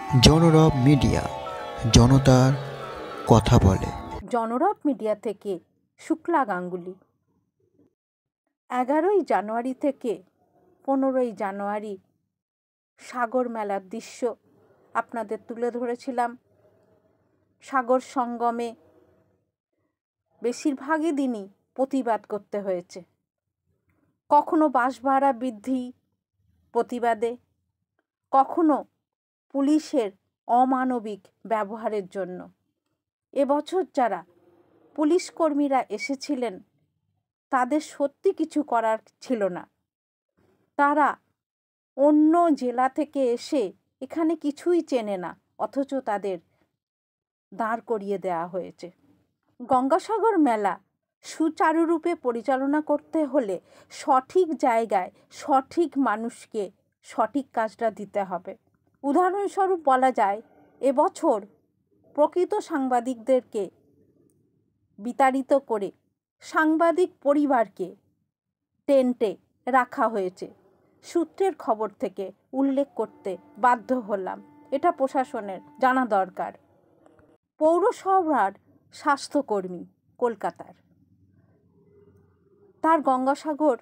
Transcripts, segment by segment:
জনরব media, জনতার কথা বলে। জনরব মিডিয়া থেকে শুক্লা গাঙ্গুলি। 11ই জানুয়ারি থেকে 15ই জানুয়ারি সাগর মেলার দৃশ্য আপনাদের তুলে ধরেছিলাম। সাগর সঙ্গমে বেশিরভাগই দিনই প্রতিবাদ করতে হয়েছে। কখনো বাস ভাড়া বৃদ্ধি প্রতিবাদে, কখনো পুলিশের অমানবিক ব্যবহারের জন্য। এবছর যারা পুলিশ কর্মীরা এসেছিলেন তাদের সত্যি কিছু করার ছিল না। তারা অন্য জেলা থেকে এসে এখানে কিছুই চেনে না, অথচ তাদের দাঁড় করিয়ে দেওয়া হয়েছে। গঙ্গাসাগর মেলা সুচারুরূপে পরিচালনা করতে হলে সঠিক জায়গায় সঠিক মানুষকে সঠিক কাজটা দিতে হবে। উদাহরণস্বরূপ বলা যায়, এবছর প্রকৃত সাংবাদিকদেরকে বিতাড়িত করে সাংবাদিক পরিবারকে টেন্টে রাখা হয়েছে। সূত্রের খবর থেকে উল্লেখ করতে বাধ্য হলাম, এটা প্রশাসনের জানা দরকার। পৌরসভার স্বাস্থ্যকর্মী কলকাতার, তার গঙ্গাসাগর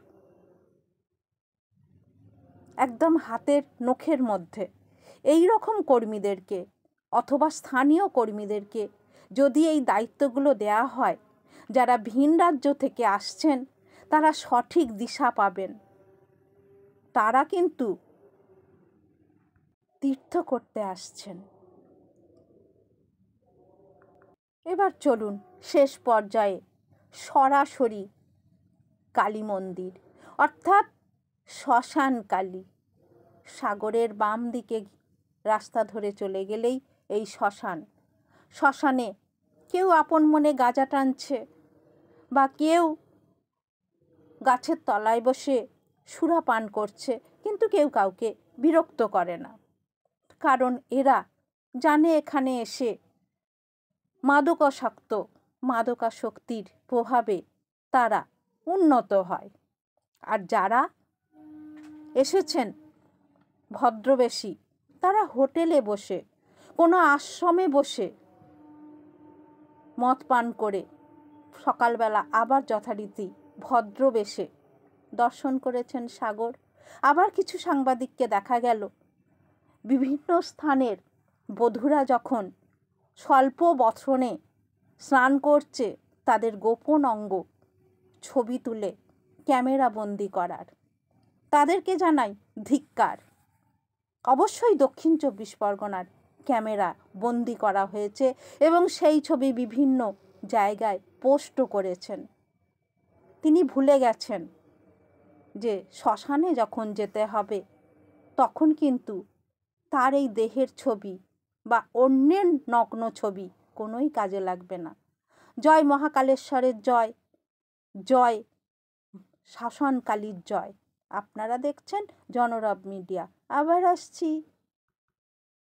একদম হাতের নখের মধ্যে। এই রকম কর্মীদেরকে অথবা স্থানীয় কর্মীদেরকে যদি এই দায়িত্বগুলো দেয়া হয়, যারা ভিন রাজ্য থেকে আসছেন তারা সঠিক দিশা পাবেন। তারা কিন্তু তীর্থ করতে আসছেন। এবার চলুন শেষ পর্যায়ে সরাসরি কালী মন্দির, অর্থাৎ শ্মশান কালী। সাগরের বাম দিকে রাস্তা ধরে চলে গেলেই এই শ্মশান। শ্মশানে কেউ আপন মনে গাঁজা টানছে, বা কেউ গাছের তলায় বসে সুরা পান করছে, কিন্তু কেউ কাউকে বিরক্ত করে না, কারণ এরা জানে এখানে এসে মাদকাসক্তির প্রভাবে তারা উন্নত হয়। আর যারা এসেছেন ভদ্রবেশী, তারা হোটেলে বসে, কোনো আশ্রমে বসে মদ পান করে সকালবেলা আবার যথারীতি ভদ্রবেশে দর্শন করেছেন সাগর। আবার কিছু সাংবাদিককে দেখা গেল বিভিন্ন স্থানের বধূরা যখন স্বল্প বসনে স্নান করছে, তাদের গোপন অঙ্গ ছবি তুলে ক্যামেরা বন্দি করার। তাদেরকে জানাই ধিক্কার। অবশ্যই দক্ষিণ 24 পরগনার ক্যামেরা বন্দি করা হয়েছে এবং সেই ছবি বিভিন্ন জায়গায় পোস্টও করেছেন। তিনি ভুলে গেছেন যে শ্মশানে যখন যেতে হবে তখন কিন্তু তার এই দেহের ছবি বা অন্যের নগ্ন ছবি কোনোই কাজে লাগবে না। জয় মহাকালেশ্বরের জয়, জয় শ্মশান কালীর জয়। আপনারা দেখছেন জনরব মিডিয়া। আবার আসছি।